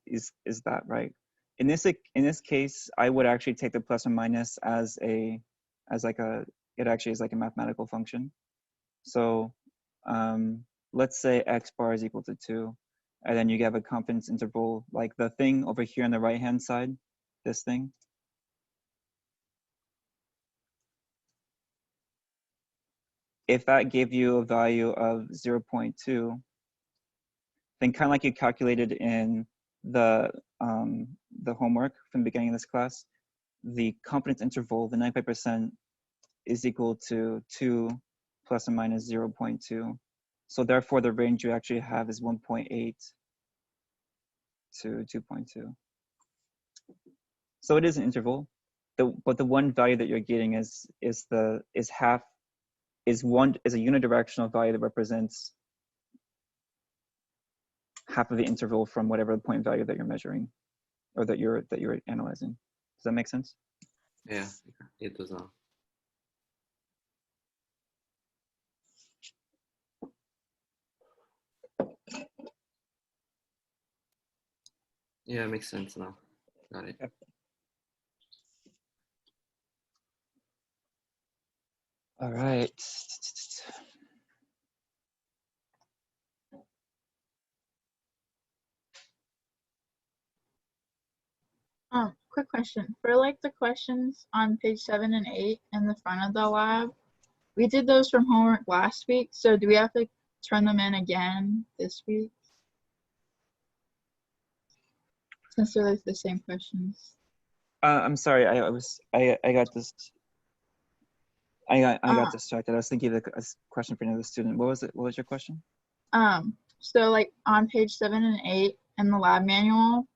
that, right? In this case, I would actually take the plus or minus as like a, it actually is like a mathematical function. So let's say X bar is equal to 2, and then you have a confidence interval, like the thing over here on the right-hand side, this thing. If that gave you a value of 0.2, then kind of like you calculated in the homework from the beginning of this class, the confidence interval, the 95%, is equal to 2 plus or minus 0.2. So therefore, the range you actually have is 1.8 to 2.2. So it is an interval. But the one value that you're getting is a unidirectional value that represents half of the interval from whatever the point value that you're measuring, or that you're analyzing. Does that make sense? Yeah, it does not. Yeah, it makes sense now. Got it. Yep. All right. Quick question. For like the questions on page 7 and 8 in the front of the lab, we did those from homework last week, so do we have to turn them in again this week? Since they're like the same questions. I'm sorry. I got this. I got distracted. I was thinking of a question for another student. What was it? What was your question? So like on page 7 and 8 in the lab manual,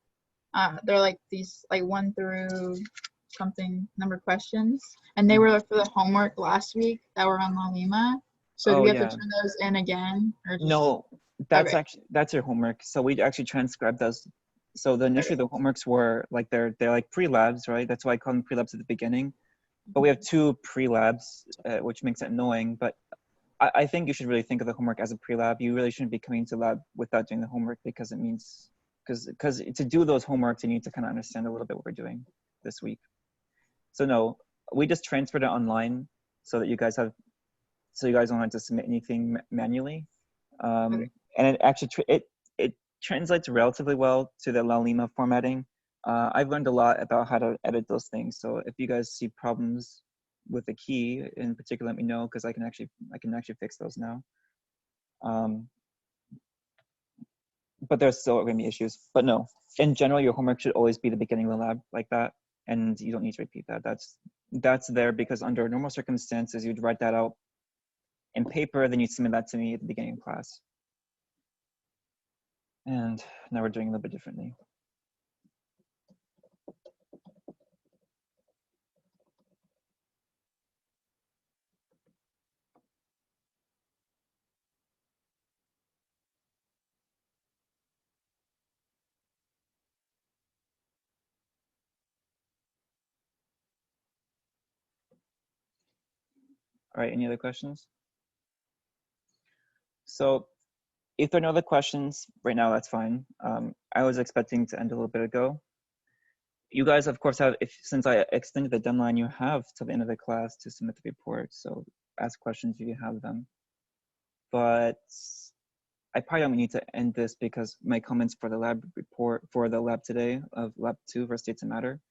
they're like these like 1 through something number questions, and they were for the homework last week that were on La Lima. So do we have to turn those in again, or just... No, that's actually that's your homework. So we actually transcribed those. So initially the homeworks were like they're like pre-labs, right? That's why I call them pre-labs at the beginning. But we have 2 pre-labs, which makes it annoying. But I think you should really think of the homework as a pre-lab. You really shouldn't be coming to lab without doing the homework, because it means because to do those homeworks you need to kind of understand a little bit what we're doing this week. So no, we just transferred it online so that you guys don't have to submit anything manually. And it actually it translates relatively well to the La Lima formatting. I've learned a lot about how to edit those things. So if you guys see problems with the key in particular, let me know, because I can actually fix those now. But there's still going to be issues. But no, in general, your homework should always be the beginning of the lab like that, and you don't need to repeat that. That's there because under normal circumstances, you'd write that out in paper, then you'd submit that to me at the beginning of class. And now we're doing a little bit differently. All right, any other questions? So if there are no other questions right now, that's fine. I was expecting to end a little bit ago. You guys, of course, since I extended the deadline, you have till the end of the class to submit the report. So ask questions if you have them. But I probably don't need to end this because my comments for the lab report for the lab today of lab 2 for states of matter.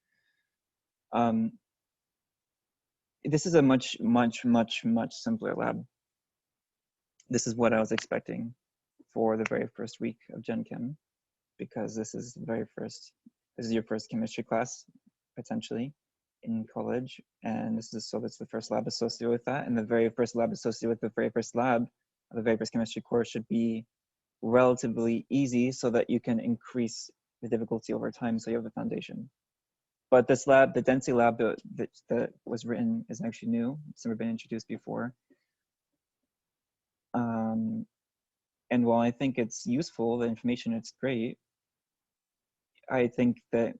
This is a much simpler lab. This is what I was expecting for the very first week of Gen Chem, because this is your first chemistry class potentially in college, and that's the first lab associated with that, and the very first lab associated with the very first lab, the very first chemistry course should be relatively easy so that you can increase the difficulty over time so you have a foundation. But this lab, the density lab that was written, is actually new. It's never been introduced before. And while I think it's useful, the information, it's great, I think that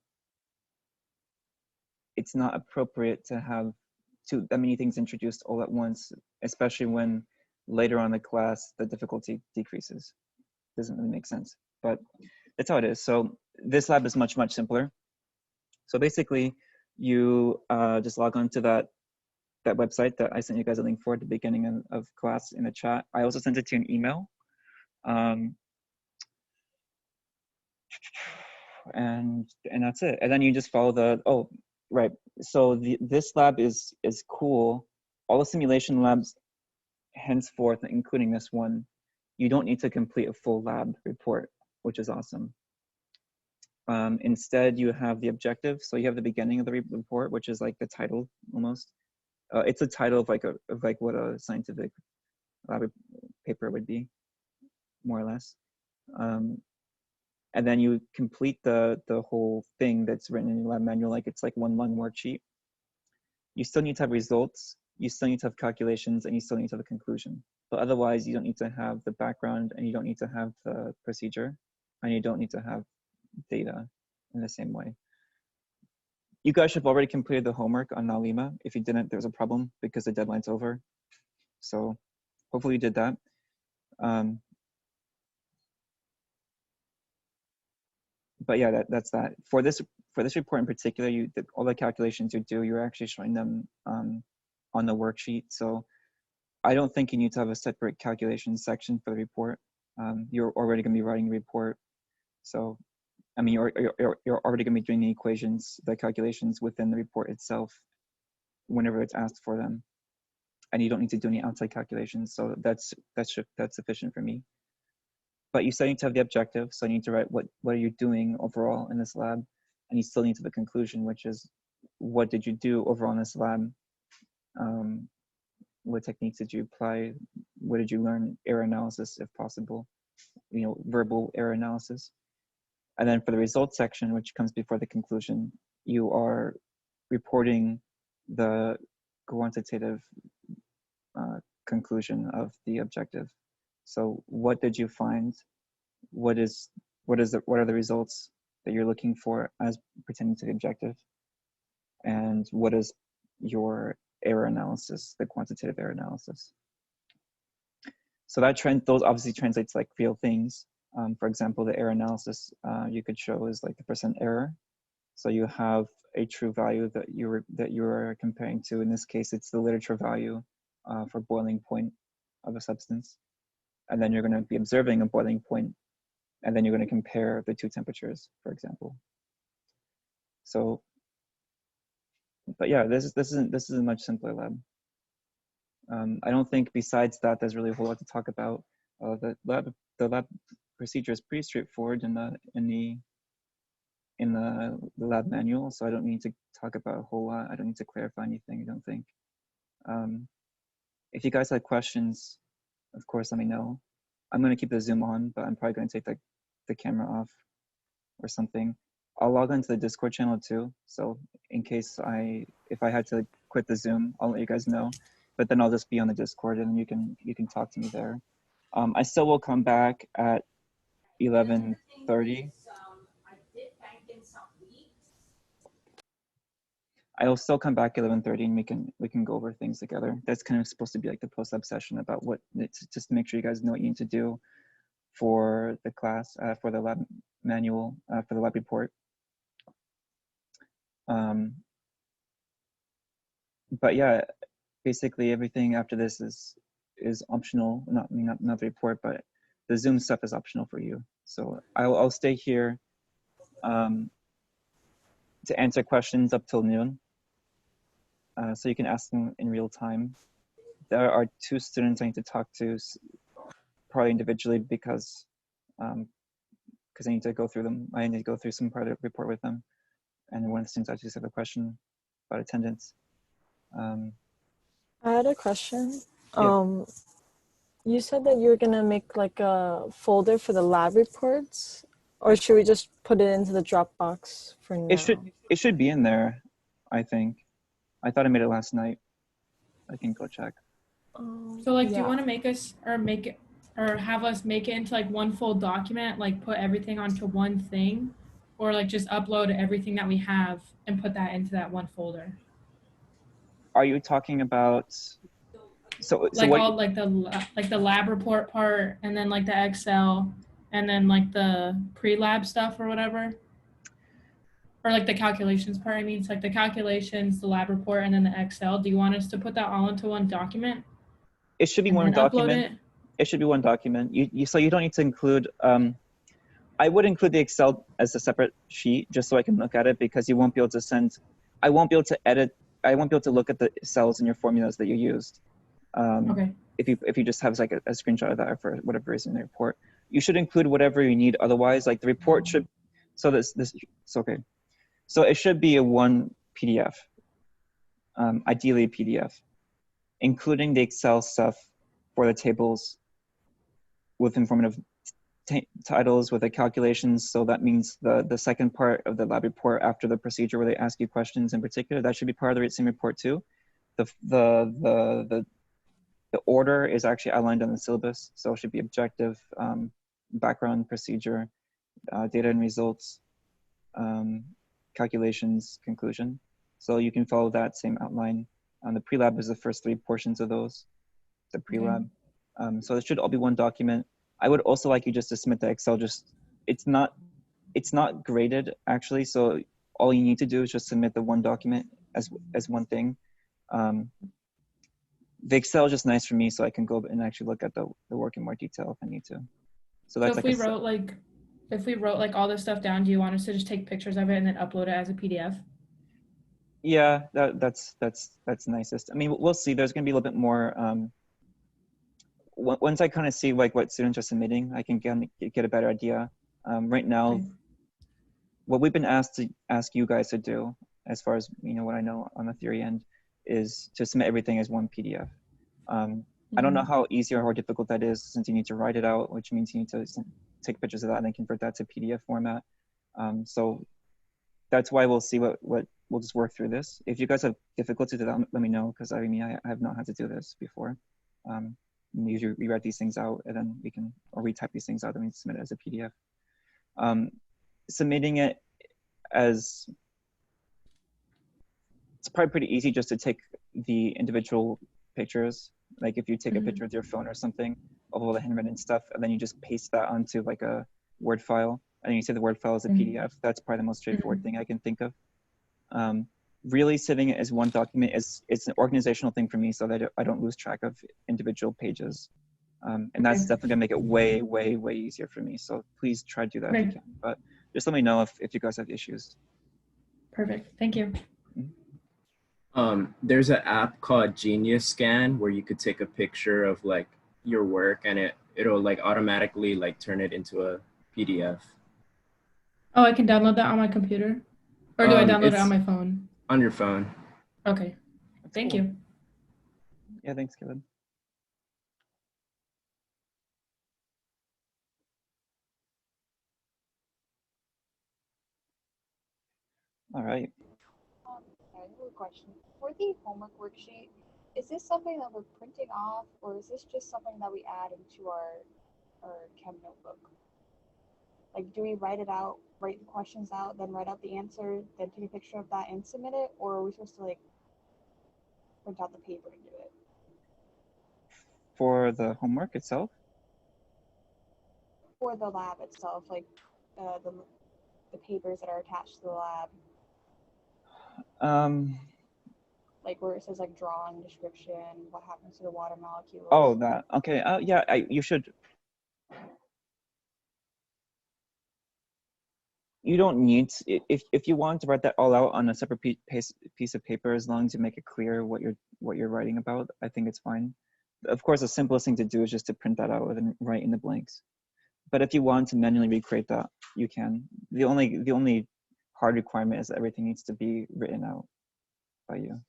it's not appropriate to have that many things introduced all at once, especially when later on in the class, the difficulty decreases. Doesn't really make sense, but that's how it is. So this lab is much simpler. So basically, you just log on to that website that I sent you guys a link for at the beginning of class in the chat. I also sent it to you an email. And that's it. And then you just follow right. So this lab is cool. All the simulation labs, henceforth, including this one, you don't need to complete a full lab report, which is awesome. Instead, you have the objective. So you have the beginning of the report, which is like the title almost. It's a title of like what a scientific lab paper would be, more or less. And then you complete the whole thing that's written in your lab manual, like it's like one long worksheet. You still need to have results, you still need to have calculations, and you still need to have a conclusion. But otherwise, you don't need to have the background, and you don't need to have the procedure, and you don't need to have data in the same way. You guys should have already completed the homework on La Lima. If you didn't, there's a problem because the deadline's over. So hopefully you did that. But yeah, that's that. For this report in particular, all the calculations you do, you're actually showing them on the worksheet. So I don't think you need to have a separate calculation section for the report. You're already going to be writing a report. So, I mean, you're already going to be doing the equations, the calculations within the report itself whenever it's asked for them. And you don't need to do any outside calculations. So that's sufficient for me. But you still need to have the objective. So you need to write what are you doing overall in this lab. And you still need to have the conclusion, which is what did you do overall in this lab? What techniques did you apply? What did you learn? Error analysis, if possible, verbal error analysis. And then for the results section, which comes before the conclusion, you are reporting the quantitative conclusion of the objective. So what did you find? What are the results that you're looking for as pertaining to the objective? And what is your error analysis, the quantitative error analysis? So those obviously translates like real things. For example, the error analysis you could show is like the percent error. So you have a true value that you're comparing to. In this case, it's the literature value for boiling point of a substance. And then you're going to be observing a boiling point, and then you're going to compare the two temperatures, for example. So, but yeah, this is a much simpler lab. I don't think besides that there's really a whole lot to talk about. The lab procedure is pretty straightforward in the lab manual, so I don't need to talk about a whole lot. I don't need to clarify anything, I don't think. If you guys have questions, of course, let me know. I'm going to keep the Zoom on, but I'm probably going to take the camera off or something. I'll log into the Discord channel too, so in case if I had to quit the Zoom, I'll let you guys know. But then I'll just be on the Discord, and you can talk to me there. I still will come back at 11:30. I will still come back at 11:30, and we can go over things together. That's kind of supposed to be like the post-lab session about just to make sure you guys know what you need to do for the class, for the lab manual, for the lab report. But yeah, basically everything after this is optional. Not the report, but the Zoom stuff is optional for you. So I'll stay here to answer questions up till noon. So you can ask them in real time. There are 2 students I need to talk to, probably individually, because I need to go through them. I need to go through some part of the report with them. And one of the students actually have a question about attendance. I had a question. Yeah. You said that you were gonna make like a folder for the lab reports, or should we just put it into the Dropbox for now? It should be in there, I think. I thought I made it last night. I can go check. So like, yeah. do you want to make us or have us make it into like one full document, like put everything onto one thing, or like just upload everything that we have and put that into that one folder? Are you talking about Like all like the lab report part, and then like the Excel, and then like the pre-lab stuff or whatever? Or like the calculations part, I mean, it's like the calculations, the lab report, and then the Excel. Do you want us to put that all into one document? It should be one document. It should be one document. So you don't need to include, I would include the Excel as a separate sheet just so I can look at it, because you won't be able to I won't be able to edit, I won't be able to look at the cells in your formulas that you used. Okay. If you just have like a screenshot of that for whatever reason in the report. You should include whatever you need. Otherwise, like the report should, okay. So it should be a one PDF, ideally a PDF, including the Excel stuff for the tables with informative titles with the calculations. So that means the second part of the lab report after the procedure where they ask you questions in particular, that should be part of the same report too. The order is actually outlined on the syllabus. So it should be objective, background, procedure, data and results, calculations, conclusion. So you can follow that same outline. The pre-lab is the first 3 portions of those, the pre-lab. So it should all be one document. I would also like you just to submit the Excel. It's not graded actually. So all you need to do is just submit the one document as one thing. The Excel is just nice for me, so I can go and actually look at the work in more detail if I need to. So that's if we wrote like all this stuff down, do you want us to just take pictures of it and then upload it as a PDF? Yeah, that's nicest. I mean, we'll see. There's gonna be a little bit more. Once I kind of see like what students are submitting, I can get a better idea. Right now, what we've been asked to ask you guys to do, as far as what I know on the theory end, is to submit everything as one PDF. I don't know how easy or how difficult that is, since you need to write it out, which means you need to take pictures of that and then convert that to PDF format. So that's why we'll see what we'll just work through this. If you guys have difficulty with that, let me know, because I have not had to do this before. Usually we write these things out and then we type these things out and we submit it as a PDF. Submitting it as, it's probably pretty easy just to take the individual pictures. Like if you take a picture with your phone or something of all the handwritten stuff, and then you just paste that onto like a Word file, and you say the Word file is a PDF. That's probably the most straightforward thing I can think of. Really saving it as one document it's an organizational thing for me, so that I don't lose track of individual pages. And that's definitely gonna make it way, way, way easier for me. So please try to do that if you can. But just let me know if you guys have issues. Perfect. Thank you. There's an app called Genius Scan where you could take a picture of like your work and it'll like automatically like turn it into a PDF. Oh, I can download that on my computer? Or do I download it on my phone? On your phone. Okay. Thank you. Yeah, thanks, Kevin. All right. I have a question. For the homework worksheet, is this something that we're printing off, or is this just something that we add into our chem notebook? Like, do we write it out, write the questions out, then write out the answer, then take a picture of that and submit it, or are we supposed to like print out the paper and do it? For the homework itself? For the lab itself, like the papers that are attached to the lab. Like where it says like drawing description, what happens to the water molecules. Oh, that. Okay. Yeah, you should. You don't need to, if you want to write that all out on a separate piece of paper, as long as you make it clear what you're writing about, I think it's fine. Of course, the simplest thing to do is just to print that out and write in the blanks. But if you want to manually recreate that, you can. The only hard requirement is that everything needs to be written out by you.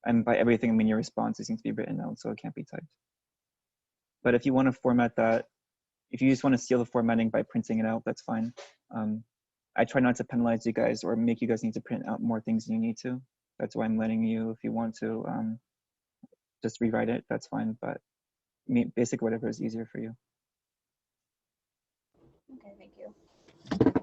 And by everything, I mean your responses need to be written out, so it can't be typed. But if you want to format that, if you just want to steal the formatting by printing it out, that's fine. I try not to penalize you guys or make you guys need to print out more things than you need to. That's why I'm letting you, if you want to just rewrite it, that's fine. But basic whatever is easier for you. Okay, thank you.